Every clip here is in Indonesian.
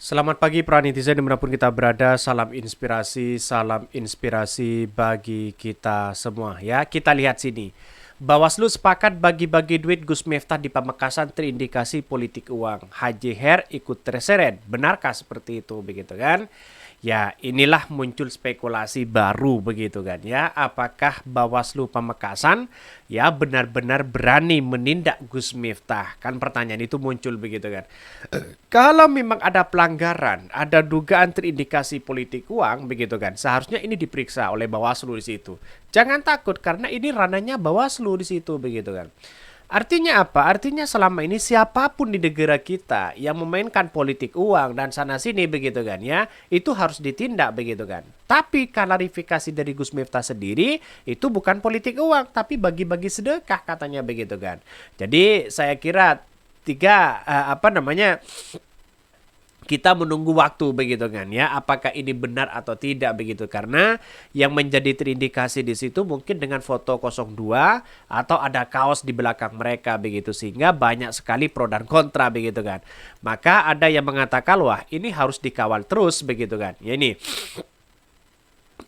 Selamat pagi para netizen dimanapun kita berada, salam inspirasi bagi kita semua ya. Kita lihat sini, Bawaslu sepakat bagi-bagi duit Gus Miftah di Pamekasan terindikasi politik uang. Haji Her ikut terseret, benarkah seperti itu begitu kan? Ya, inilah muncul spekulasi baru begitu kan ya. Apakah Bawaslu Pamekasan ya benar-benar berani menindak Gus Miftah? Kan pertanyaan itu muncul begitu kan. Kalau memang ada pelanggaran, ada dugaan terindikasi politik uang begitu kan. Seharusnya ini diperiksa oleh Bawaslu di situ. Jangan takut karena ini ranahnya Bawaslu di situ begitu kan. Artinya apa? Artinya selama ini siapapun di negara kita yang memainkan politik uang dan sana sini begitu kan ya, itu harus ditindak begitu kan. Tapi klarifikasi dari Gus Miftah sendiri itu bukan politik uang, tapi bagi-bagi sedekah katanya begitu kan. Jadi saya kira kita menunggu waktu begitu kan ya, apakah ini benar atau tidak begitu, karena yang menjadi terindikasi di situ mungkin dengan foto 02 atau ada kaos di belakang mereka begitu, sehingga banyak sekali pro dan kontra begitu kan. Maka ada yang mengatakan wah ini harus dikawal terus begitu kan ya.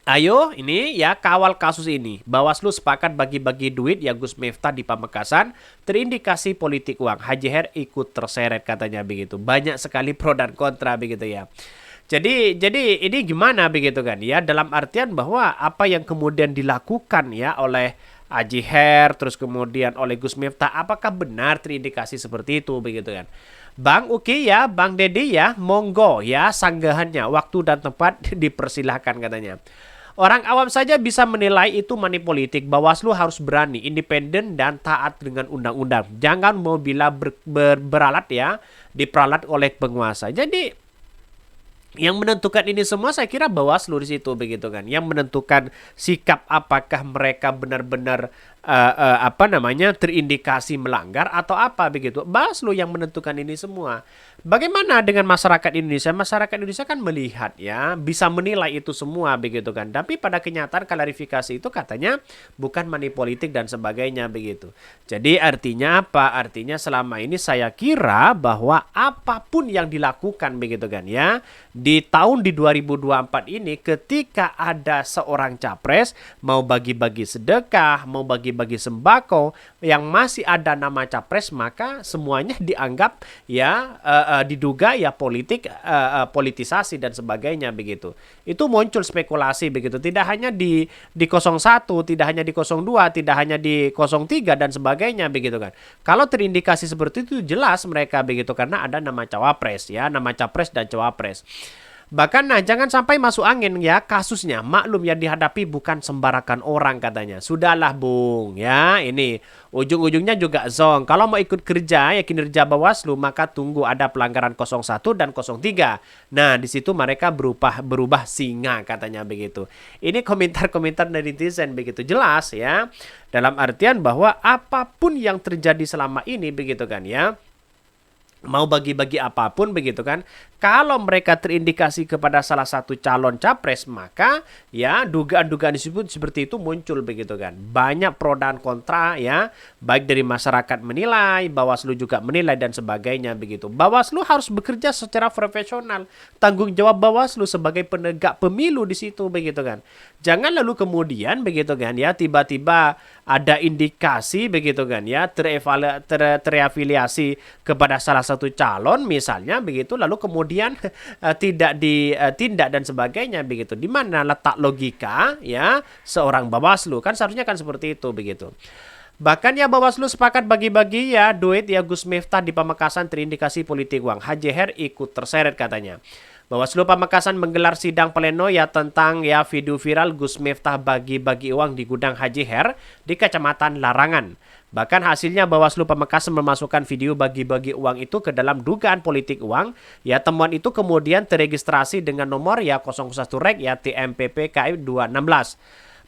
Ayo ini ya kawal kasus ini. Bawaslu sepakat bagi-bagi duit ya Gus Miftah di Pamekasan terindikasi politik uang. Haji Her ikut terseret katanya begitu. Banyak sekali pro dan kontra begitu ya. Jadi ini gimana begitu kan ya, dalam artian bahwa apa yang kemudian dilakukan ya oleh Haji Her terus kemudian oleh Gus Miftah, apakah benar terindikasi seperti itu begitu kan. Bang Uki ya, Bang Dedi ya, monggo ya sanggahannya, waktu dan tempat dipersilahkan katanya. Orang awam saja bisa menilai itu money politik. Bawaslu harus berani, independen dan taat dengan undang-undang. Jangan mau bila beralat ya, diperalat oleh penguasa. Jadi yang menentukan ini semua saya kira Bawaslu di situ begitu kan. Yang menentukan sikap apakah mereka benar-benar terindikasi melanggar atau apa begitu. Bawaslu yang menentukan ini semua. Bagaimana dengan masyarakat Indonesia? Masyarakat Indonesia kan melihat ya, bisa menilai itu semua begitu kan. Tapi pada kenyataan klarifikasi itu katanya bukan money politik dan sebagainya begitu. Jadi artinya apa? Artinya selama ini saya kira bahwa apapun yang dilakukan begitu kan ya, di tahun di 2024 ini ketika ada seorang capres mau bagi-bagi sedekah, mau bagi-bagi sembako yang masih ada nama capres, maka semuanya dianggap ya diduga ya politisasi dan sebagainya begitu. Itu muncul spekulasi begitu. Tidak hanya di 01, tidak hanya di 02, tidak hanya di 03 dan sebagainya begitu kan. Kalau terindikasi seperti itu jelas mereka begitu karena ada nama cawapres ya, nama capres dan cawapres. Bahkan jangan sampai masuk angin ya kasusnya. Maklum yang dihadapi bukan sembarangan orang katanya. Sudahlah Bung ya, ini ujung-ujungnya juga zong. Kalau mau ikut kerja ya kinerja Bawaslu maka tunggu ada pelanggaran 01 dan 03. Nah, di situ mereka berubah singa katanya begitu. Ini komentar-komentar dari netizen begitu jelas ya. Dalam artian bahwa apapun yang terjadi selama ini begitu kan ya, mau bagi-bagi apapun begitu kan, kalau mereka terindikasi kepada salah satu calon capres maka ya dugaan-dugaan disebut seperti itu muncul begitu kan. Banyak pro dan kontra ya, baik dari masyarakat menilai, Bawaslu juga menilai dan sebagainya begitu. Bawaslu harus bekerja secara profesional. Tanggung jawab Bawaslu sebagai penegak pemilu di situ begitu kan. Jangan lalu kemudian begitu kan ya tiba-tiba ada indikasi begitu kan ya terafiliasi kepada salah satu calon misalnya begitu, lalu kemudian tidak ditindak dan sebagainya begitu. Di mana letak logika ya seorang Bawaslu? Kan seharusnya kan seperti itu begitu. Bahkan ya Bawaslu sepakat bagi-bagi ya duit ya Gus Miftah di Pamekasan terindikasi politik uang. Haji Her ikut terseret katanya. Bawaslu Pamekasan menggelar sidang pleno ya tentang ya video viral Gus Miftah bagi-bagi uang di gudang Haji Her di Kecamatan Larangan. Bahkan hasilnya Bawaslu Pamekasan memasukkan video bagi-bagi uang itu ke dalam dugaan politik uang. Ya temuan itu kemudian teregistrasi dengan nomor ya 01 Rek ya TMPP KI 216.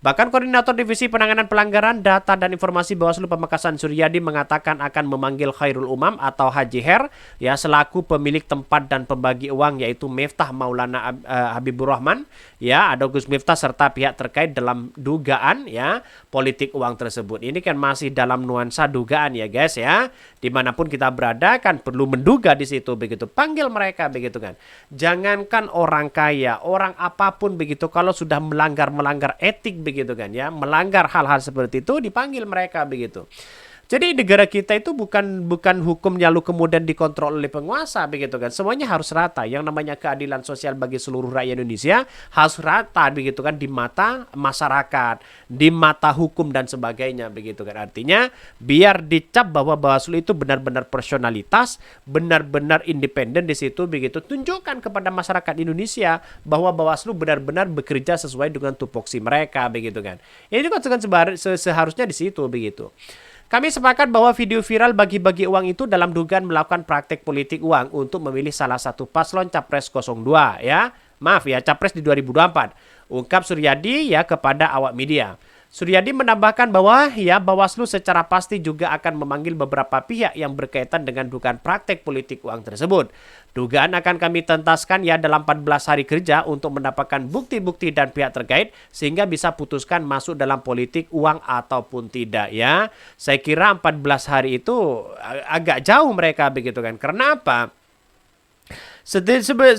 Bahkan Koordinator Divisi Penanganan Pelanggaran Data dan Informasi Bawaslu Pamekasan Suryadi mengatakan akan memanggil Khairul Umam atau Haji Her ya selaku pemilik tempat dan pembagi uang, yaitu Miftah Maulana Habibur Rahman ya, ada Gus Miftah serta pihak terkait dalam dugaan ya politik uang tersebut. Ini kan masih dalam nuansa dugaan ya guys ya. Dimanapun kita berada kan perlu menduga di situ begitu. Panggil mereka begitu kan. Jangankan orang kaya, orang apapun begitu, kalau sudah melanggar etik begitu kan ya, melanggar hal-hal seperti itu dipanggil mereka begitu. Jadi negara kita itu bukan hukumnya lalu kemudian dikontrol oleh penguasa begitu kan. Semuanya harus rata. Yang namanya keadilan sosial bagi seluruh rakyat Indonesia harus rata begitu kan di mata masyarakat, di mata hukum dan sebagainya begitu kan. Artinya biar dicap bahwa Bawaslu itu benar-benar personalitas, benar-benar independen di situ begitu. Tunjukkan kepada masyarakat Indonesia bahwa Bawaslu benar-benar bekerja sesuai dengan tupoksi mereka begitu kan. Ini kan seharusnya di situ begitu. Kami sepakat bahwa video viral bagi-bagi uang itu dalam dugaan melakukan praktek politik uang untuk memilih salah satu paslon Capres 02 ya. Maaf ya, Capres di 2024. Ungkap Suryadi ya kepada awak media. Suryadi menambahkan bahwa ya Bawaslu secara pasti juga akan memanggil beberapa pihak yang berkaitan dengan dugaan praktek politik uang tersebut. Dugaan akan kami tentaskan ya dalam 14 hari kerja untuk mendapatkan bukti-bukti dan pihak terkait sehingga bisa putuskan masuk dalam politik uang ataupun tidak ya. Saya kira 14 hari itu agak jauh mereka begitu kan. Karena apa?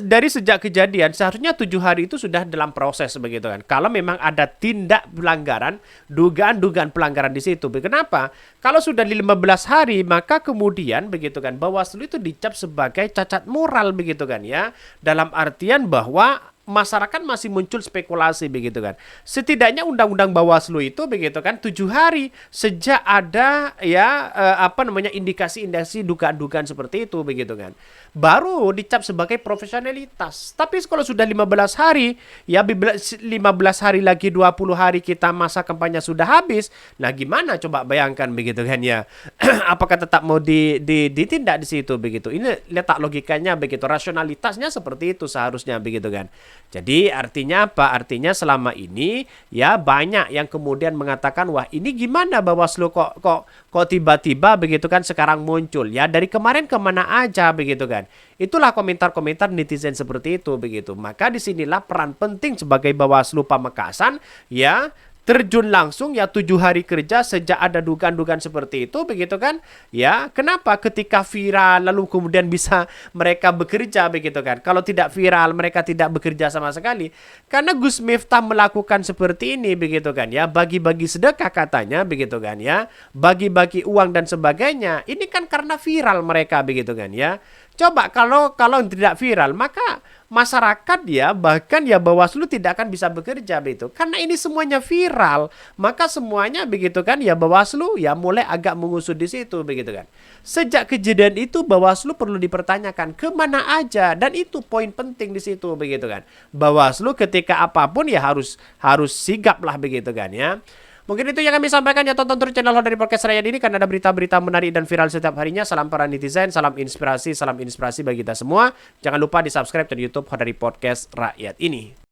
Dari sejak kejadian seharusnya 7 hari itu sudah dalam proses begitu kan. Kalau memang ada tindak pelanggaran, dugaan pelanggaran di situ. Kenapa? Kalau sudah di 15 hari maka kemudian begitu kan Bawaslu itu dicap sebagai cacat moral begitu kan ya. Dalam artian bahwa masyarakat masih muncul spekulasi begitu kan. Setidaknya undang-undang Bawaslu itu begitu kan 7 hari sejak ada ya indikasi-indikasi dugaan-dugaan seperti itu begitu kan. Baru dicap sebagai profesionalitas. Tapi kalau sudah 15 hari ya 15 hari lagi 20 hari kita masa kampanye sudah habis. Nah, gimana coba bayangkan begitu kan ya. Apakah tetap mau ditindak di situ begitu. Ini letak logikanya begitu. Rasionalitasnya seperti itu seharusnya begitu kan. Jadi artinya apa? Artinya selama ini ya banyak yang kemudian mengatakan wah ini gimana Bawaslu kok tiba-tiba begitu kan sekarang muncul ya dari kemarin kemana aja begitu kan. Itulah komentar-komentar netizen seperti itu begitu. Maka disinilah peran penting sebagai Bawaslu Pamekasan ya terjun langsung ya 7 hari kerja sejak ada dugaan-dugaan seperti itu begitu kan ya. Kenapa ketika viral lalu kemudian bisa mereka bekerja begitu kan. Kalau tidak viral mereka tidak bekerja sama sekali karena Gus Miftah melakukan seperti ini begitu kan ya, bagi-bagi sedekah katanya begitu kan ya, bagi-bagi uang dan sebagainya. Ini kan karena viral mereka begitu kan ya. Coba kalau tidak viral maka masyarakat ya bahkan ya Bawaslu tidak akan bisa bekerja begitu. Karena ini semuanya viral, maka semuanya begitu kan ya Bawaslu ya mulai agak mengusut di situ begitu kan. Sejak kejadian itu Bawaslu perlu dipertanyakan kemana aja dan itu poin penting di situ begitu kan. Bawaslu ketika apapun ya harus sigap lah begitu kan ya. Mungkin itu yang kami sampaikan ya, tonton terus channel dari Podcast Rakyat ini karena ada berita-berita menarik dan viral setiap harinya. Salam para netizen, salam inspirasi bagi kita semua. Jangan lupa di subscribe di YouTube dari Podcast Rakyat ini.